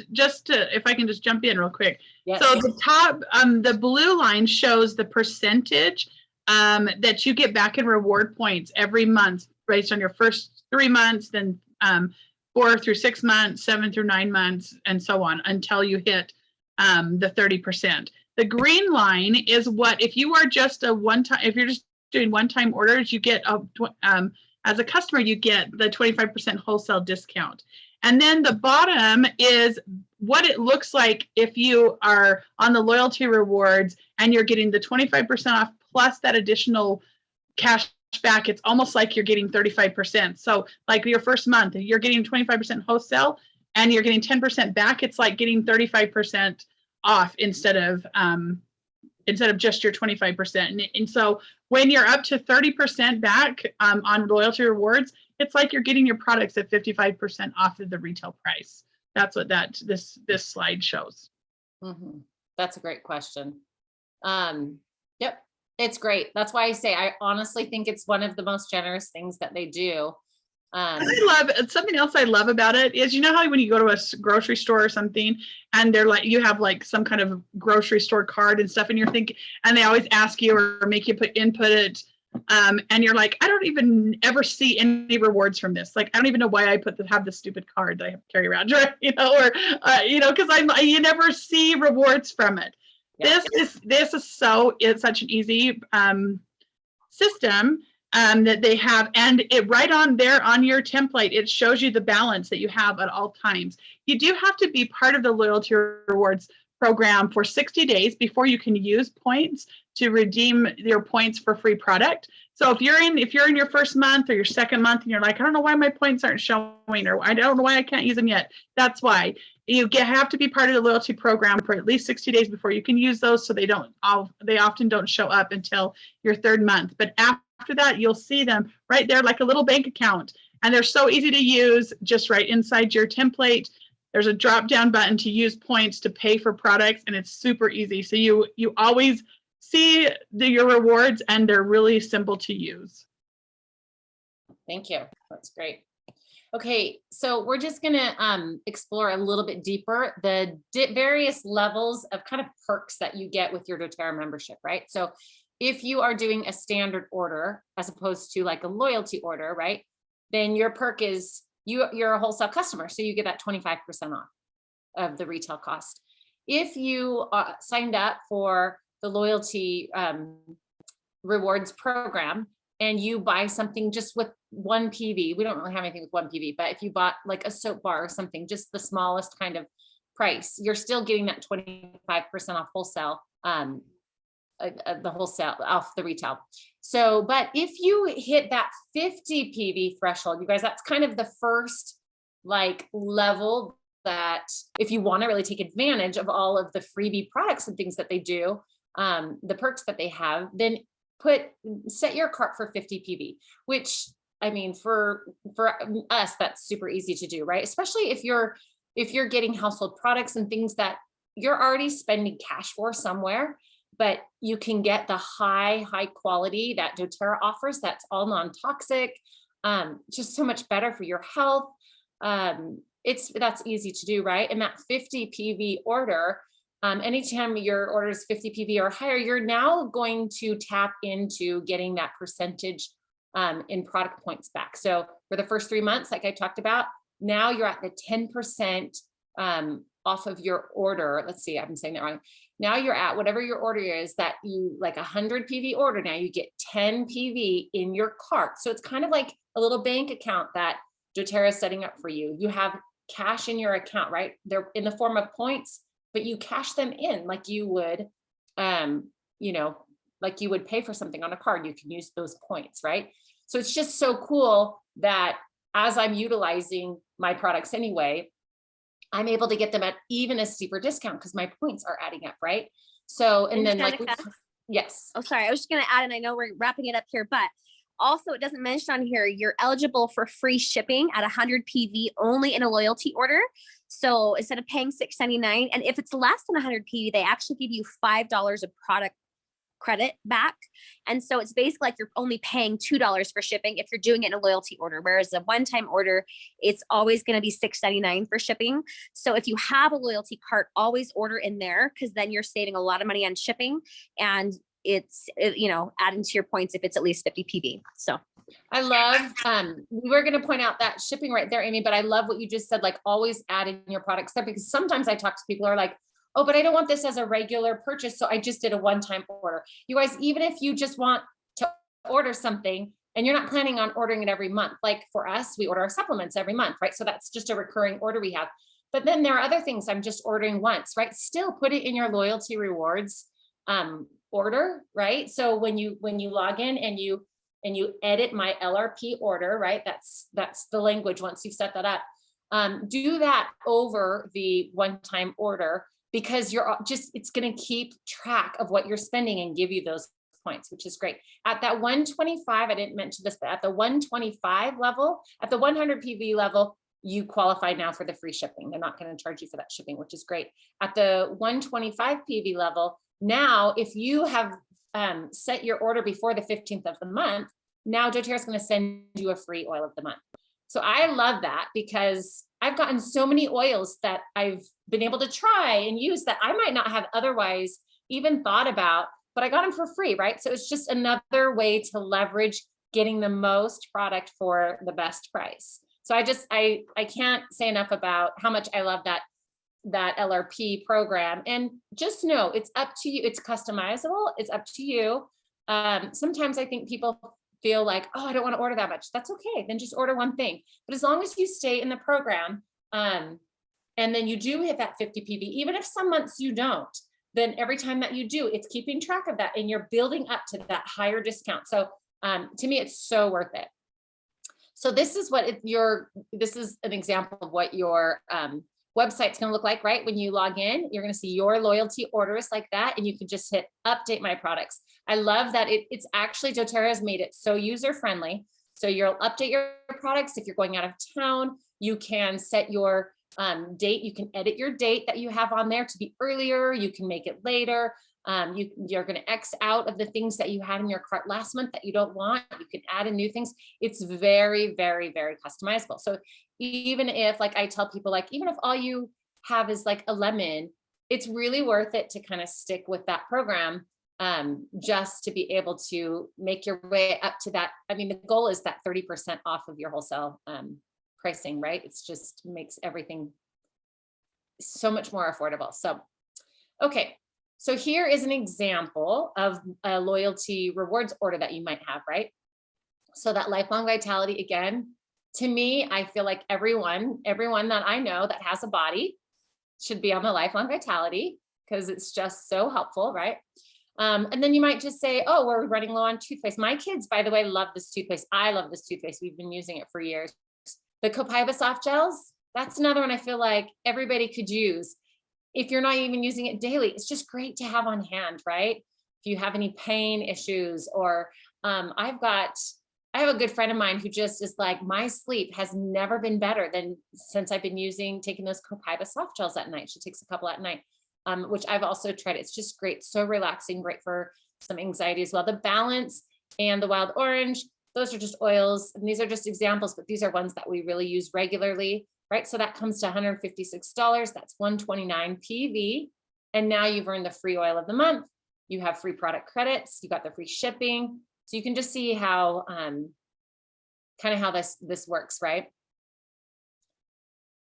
to, if I can just jump in real quick. Yes. So the top, the blue line shows the percentage that you get back in reward points every month based on your first 3 months, then 4 through 6 months, 7 through 9 months, and so on until you hit the 30%. The green line is what, if you are just if you're just doing one-time orders, you get as a customer, you get the 25% wholesale discount. And then the bottom is what it looks like if you are on the loyalty rewards and you're getting the 25% off plus that additional cash back. It's almost like you're getting 35%. So like your first month, you're getting 25% wholesale and you're getting 10% back. It's like getting 35% off instead of just your 25%. And so when you're up to 30% back on loyalty rewards, it's like you're getting your products at 55% off of the retail price. That's what this slide shows. Mm-hmm. That's a great question. Yep, it's great. That's why I say I honestly think it's one of the most generous things that they do. Something else I love about it is, how when you go to a grocery store or something and they're like, you have like some kind of grocery store card and stuff, and you're thinking, and they always ask you or make you input it. And you're like, I don't even ever see any rewards from this. Like, I don't even know why I have this stupid card that I have to carry around, right? Because you never see rewards from it. Yeah. It's such an easy system that they have, and it right on there on your template, it shows you the balance that you have at all times. You do have to be part of the loyalty rewards program for 60 days before you can use points to redeem your points for free product. So if you're in your first month or your second month and you're like, I don't know why my points aren't showing, or I don't know why I can't use them yet, that's why you have to be part of the loyalty program for at least 60 days before you can use those. So they often don't show up until your third month. But after that, you'll see them right there like a little bank account, and they're so easy to use, just right inside your template. There's a drop down button to use points to pay for products, and it's super easy. So you always see your rewards, and they're really simple to use. Thank you. That's great. Okay, so we're just gonna explore a little bit deeper the various levels of kind of perks that you get with your doTERRA membership, right? So if you are doing a standard order as opposed to like a loyalty order, right? Then your perk is you're a wholesale customer, so you get that 25% off of the retail cost. If you signed up for the loyalty rewards program and you buy something just with 1 PV, we don't really have anything with 1 PV, but if you bought like a soap bar or something, just the smallest kind of price, you're still getting that 25% off wholesale, the wholesale off the retail. So, but if you hit that 50 PV threshold, you guys, that's kind of the first like level that if you want to really take advantage of all of the freebie products and things that they do, the perks that they have, then set your cart for 50 PV, which I mean, for us, that's super easy to do, right? Especially if you're getting household products and things that you're already spending cash for somewhere, but you can get the high quality that doTERRA offers. That's all non-toxic, just so much better for your health. That's easy to do, right? And that 50 PV order, anytime your order is 50 PV or higher, you're now going to tap into getting that percentage in product points back. So for the first 3 months, like I talked about, now you're at the 10% off of your order. Let's see, I'm saying that wrong. Now you're at whatever your order is, that you like 100 PV order. Now you get 10 PV in your cart. So it's kind of like a little bank account that doTERRA is setting up for you. You have cash in your account, right? They're in the form of points, but you cash them in like you would, like you would pay for something on a card. You can use those points, right? So it's just so cool that as I'm utilizing my products anyway, I'm able to get them at even a steeper discount because my points are adding up, right? So, and then like, yes. Oh, sorry. I was just going to add, and I know we're wrapping it up here, but also it doesn't mention on here, you're eligible for free shipping at 100 PV only in a loyalty order. So instead of paying $6.99, and if it's less than 100 PV, they actually give you $5 of product credit back. And so it's basically like you're only paying $2 for shipping if you're doing it in a loyalty order, whereas a one-time order, it's always going to be $6.99 for shipping. So if you have a loyalty cart, always order in there, because then you're saving a lot of money on shipping, and it's, adding to your points if it's at least 50 PV. So I love, we're going to point out that shipping right there, Amy, but I love what you just said, like always add in your products there, because sometimes I talk to people who are like, oh, but I don't want this as a regular purchase, so I just did a one-time order. You guys, even if you just want to order something and you're not planning on ordering it every month, like for us, we order our supplements every month, right? So that's just a recurring order we have. But then there are other things I'm just ordering once, right? Still put it in your loyalty rewards order, right? So when you log in and you edit my LRP order, right? That's the language once you've set that up. Do that over the one-time order, because it's going to keep track of what you're spending and give you those points, which is great. At that 125, I didn't mention this, but at the 125 level, at the 100 PV level, you qualify now for the free shipping. They're not going to charge you for that shipping, which is great. At the 125 PV level, now, if you have set your order before the 15th of the month, now doTERRA is going to send you a free oil of the month. So I love that, because I've gotten so many oils that I've been able to try and use that I might not have otherwise even thought about, but I got them for free, right? So it's just another way to leverage getting the most product for the best price. So I can't say enough about how much I love that LRP program. And just know it's up to you. It's customizable. It's up to you. Sometimes I think people feel like, oh, I don't want to order that much. That's okay. Then just order one thing. But as long as you stay in the program, and then you do hit that 50 PV, even if some months you don't, then every time that you do, it's keeping track of that and you're building up to that higher discount. So to me, it's so worth it. So this is what this is an example of what your website's going to look like, right? When you log in, you're going to see your loyalty orders like that, and you can just hit update my products. I love that it's actually, doTERRA has made it so user-friendly. So you'll update your products. If you're going out of town, you can set your date. You can edit your date that you have on there to be earlier. You can make it later. You're going to X out of the things that you had in your cart last month that you don't want. You can add in new things. It's very, very, very customizable. So even if, like I tell people, like, even if all you have is like a lemon, it's really worth it to kind of stick with that program, just to be able to make your way up to that. I mean, the goal is that 30% off of your wholesale pricing, right? It's just makes everything so much more affordable. So, okay. So here is an example of a loyalty rewards order that you might have, right? So that lifelong vitality, again, to me, I feel like everyone that I know that has a body should be on the lifelong vitality because it's just so helpful, right? And then you might just say, oh, we're running low on toothpaste. My kids, by the way, love this toothpaste. I love this toothpaste. We've been using it for years. The Copaiba soft gels, that's another one I feel like everybody could use. If you're not even using it daily, it's just great to have on hand, right? If you have any pain issues, or I have a good friend of mine who just is like, my sleep has never been better than since I've been taking those Copaiba soft gels at night. She takes a couple at night, which I've also tried. It's just great. So relaxing, great for some anxiety as well. The Balance and the Wild Orange, those are just oils. And these are just examples, but these are ones that we really use regularly, right? So that comes to $156. That's $129 PV. And now you've earned the free oil of the month. You have free product credits. You got the free shipping. So you can just see how, kind of how this works, right?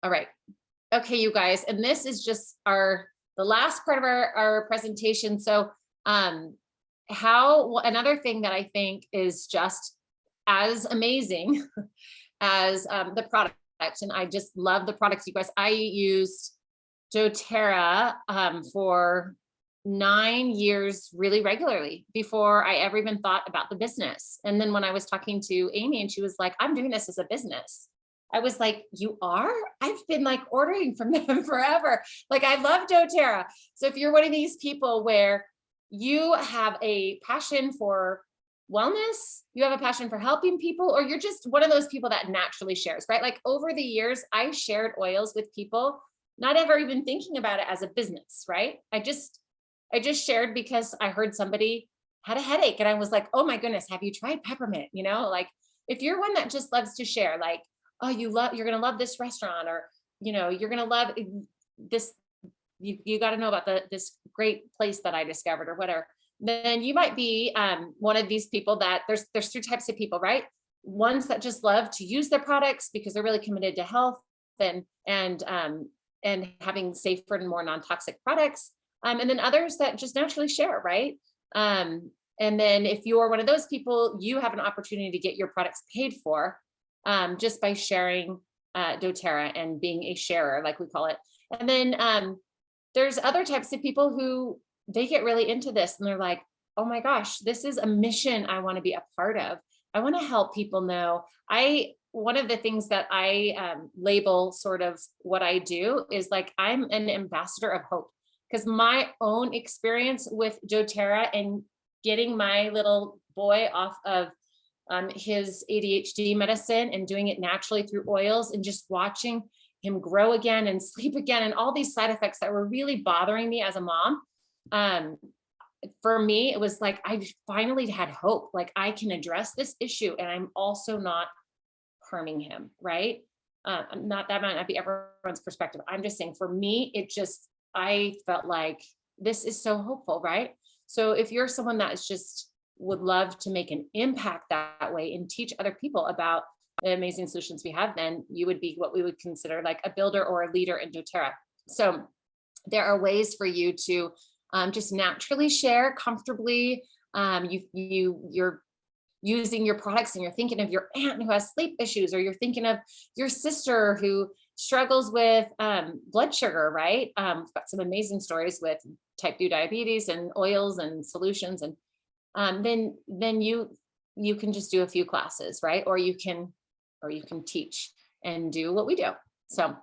All right. Okay, you guys. And this is just the last part of our presentation. So another thing that I think is just as amazing as the product, and I just love the products, you guys. I used doTERRA for 9 years really regularly before I ever even thought about the business. And then when I was talking to Amy and she was like, I'm doing this as a business, I was like, you are? I've been like ordering from them forever. Like, I love doTERRA. So if you're one of these people where you have a passion for wellness, you have a passion for helping people, or you're just one of those people that naturally shares, right? Like over the years, I shared oils with people, not ever even thinking about it as a business, right? I just shared because I heard somebody had a headache and I was like, oh my goodness, have you tried peppermint? You know, like if you're one that just loves to share, like, oh, you're going to love this restaurant, or, you know, you're going to love this, you got to know about this great place that I discovered or whatever, then you might be one of these people that there's 3 types of people, right? Ones that just love to use their products because they're really committed to health and having safer and more non-toxic products. And then others that just naturally share, right? And then if you're one of those people, you have an opportunity to get your products paid for just by sharing doTERRA and being a sharer, like we call it. And then there's other types of people who they get really into this and they're like, oh my gosh, this is a mission I want to be a part of. I want to help people know. One of the things that I label sort of what I do is like, I'm an ambassador of hope, because my own experience with doTERRA and getting my little boy off of his ADHD medicine and doing it naturally through oils and just watching him grow again and sleep again and all these side effects that were really bothering me as a mom. For me, it was like, I finally had hope, like I can address this issue and I'm also not harming him, right? Not that might not be everyone's perspective. I'm just saying for me, I felt like this is so hopeful, right? So if you're someone that is just would love to make an impact that way and teach other people about the amazing solutions we have, then you would be what we would consider like a builder or a leader in doTERRA. So there are ways for you to just naturally share comfortably You're using your products and you're thinking of your aunt who has sleep issues, or you're thinking of your sister who struggles with blood sugar, right? We've got some amazing stories with type 2 diabetes and oils and solutions. And then you can just do a few classes, right? Or you can teach and do what we do. So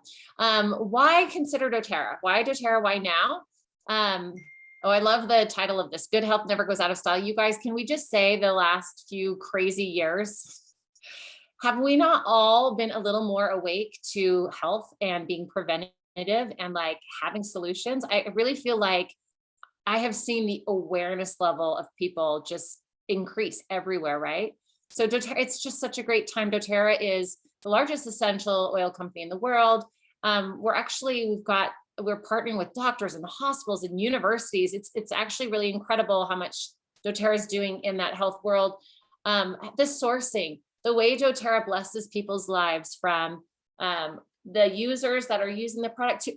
why consider doTERRA? Why doTERRA? Why now? Oh, I love the title of this. Good health never goes out of style. You guys, can we just say the last few crazy years, have we not all been a little more awake to health and being preventative and like having solutions? I really feel like I have seen the awareness level of people just increase everywhere, right? So it's just such a great time. doTERRA is the largest essential oil company in the world. We're partnering with doctors and hospitals and universities. It's actually really incredible how much doTERRA is doing in that health world. The sourcing, the way doTERRA blesses people's lives, from the users that are using the product to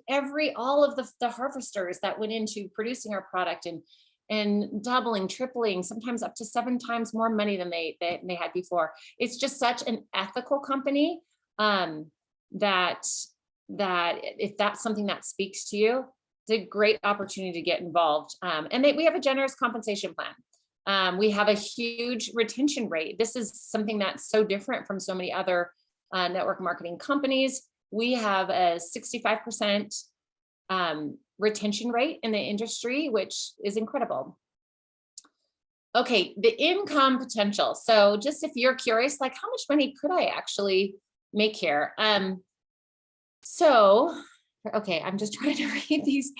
all of the harvesters that went into producing our product, and doubling, tripling, sometimes up to 7 times more money than they had before. It's just such an ethical company that if that's something that speaks to you, it's a great opportunity to get involved. And we have a generous compensation plan. We have a huge retention rate. This is something that's so different from so many other network marketing companies. We have a 65% retention rate in the industry, which is incredible. Okay, the income potential. So just if you're curious, like, how much money could I actually make here? Okay, I'm just trying to read these.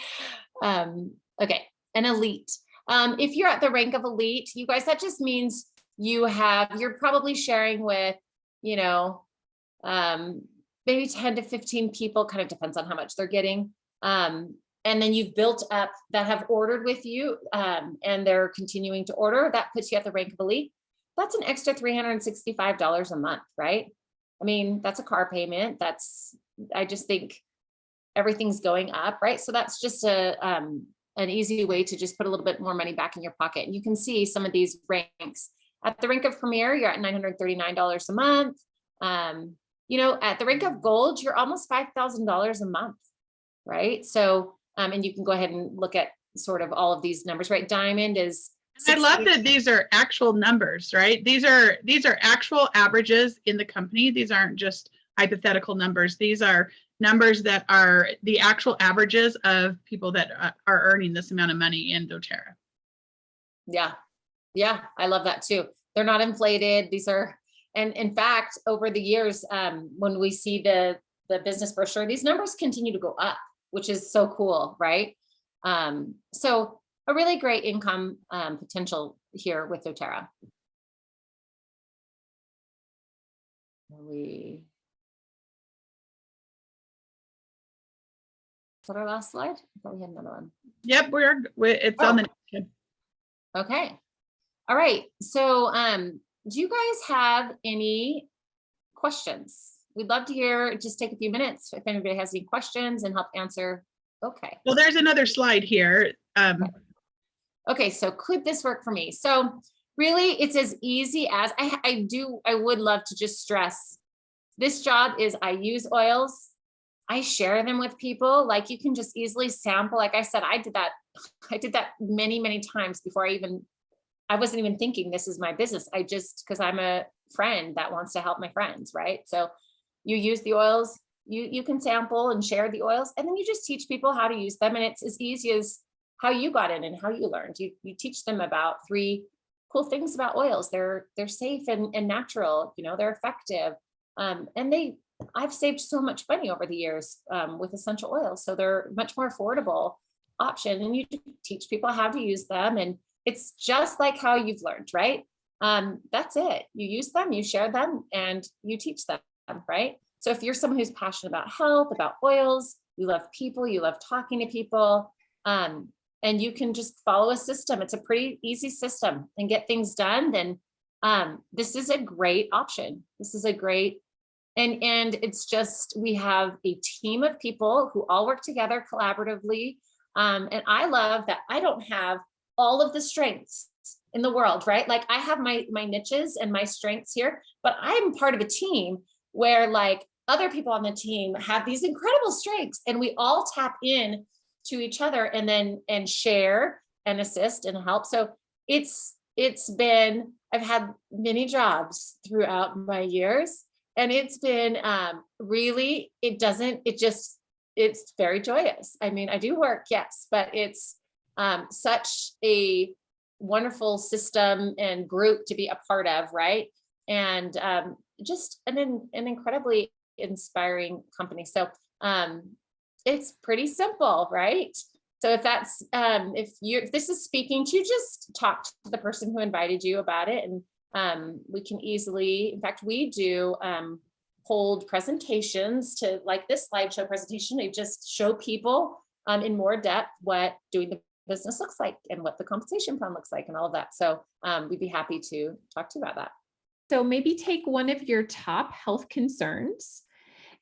Okay, an elite. If you're at the rank of elite, you guys, that just means you're probably sharing with, maybe 10 to 15 people, kind of depends on how much they're getting. And then you've built up that have ordered with you, and they're continuing to order. That puts you at the rank of elite. That's an extra $365 a month, right? I mean, that's a car payment. I just think everything's going up, right? So that's just an easy way to just put a little bit more money back in your pocket. And you can see some of these ranks. At the rank of Premier, you're at $939 a month. At the rank of Gold, you're almost $5,000 a month, right? So, and you can go ahead and look at sort of all of these numbers, right? Diamond is. I love that these are actual numbers, right? These are actual averages in the company. These aren't just hypothetical numbers. These are numbers that are the actual averages of people that are earning this amount of money in doTERRA. Yeah, I love that too. They're not inflated. These are, and in fact, over the years, when we see the business brochure, these numbers continue to go up, which is so cool, right? So a really great income potential here with doTERRA. Is that our last slide? I thought we had another one. Yep, it's on the next one. Okay. All right. So do you guys have any questions? We'd love to hear, just take a few minutes if anybody has any questions and help answer. Okay. Well, there's another slide here. Okay, so could this work for me? So really, it's as easy as I would love to just stress, this job is, I use oils, I share them with people. Like, you can just easily sample. Like I said, I did that many, many times before I wasn't even thinking this is my business. Because I'm a friend that wants to help my friends, right? So you use the oils, you can sample and share the oils, and then you just teach people how to use them. And it's as easy as how you got in and how you learned. You teach them about 3 cool things about oils. They're safe and natural, they're effective. And I've saved so much money over the years with essential oils. So they're much more affordable option, and you teach people how to use them. And it's just like how you've learned, right? That's it. You use them, you share them, and you teach them, right? So if you're someone who's passionate about health, about oils, you love people, you love talking to people, and you can just follow a system. It's a pretty easy system and get things done. Then this is a great option. This is a great, and it's just, we have a team of people who all work together collaboratively. And I love that I don't have all of the strengths in the world, right? Like I have my niches and my strengths here, but I'm part of a team where like other people on the team have these incredible strengths, and we all tap in to each other and share and assist and help. So it's been, I've had many jobs throughout my years, and it's been really, it's very joyous. I mean, I do work, yes, but it's such a wonderful system and group to be a part of, right? And just an incredibly inspiring company. So it's pretty simple, right? So if that's if this is speaking to you, just talk to the person who invited you about it, and we can easily, in fact, we do hold presentations to like this slideshow presentation. They just show people in more depth what doing the business looks like and what the compensation plan looks like and all of that. So we'd be happy to talk to you about that. So maybe take one of your top health concerns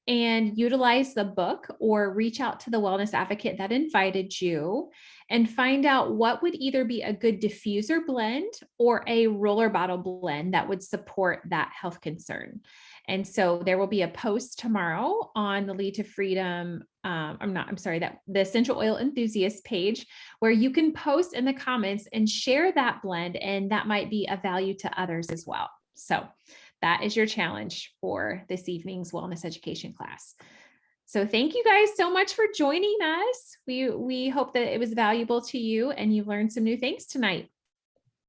and utilize the book, or reach out to the wellness advocate that invited you and find out what would either be a good diffuser blend or a roller bottle blend that would support that health concern. And so there will be a post tomorrow on the Lead to Freedom, the Essential Oil Enthusiast page, where you can post in the comments and share that blend, and that might be of value to others as well. So that is your challenge for this evening's wellness education class. So thank you guys so much for joining us. We hope that it was valuable to you and you learned some new things tonight.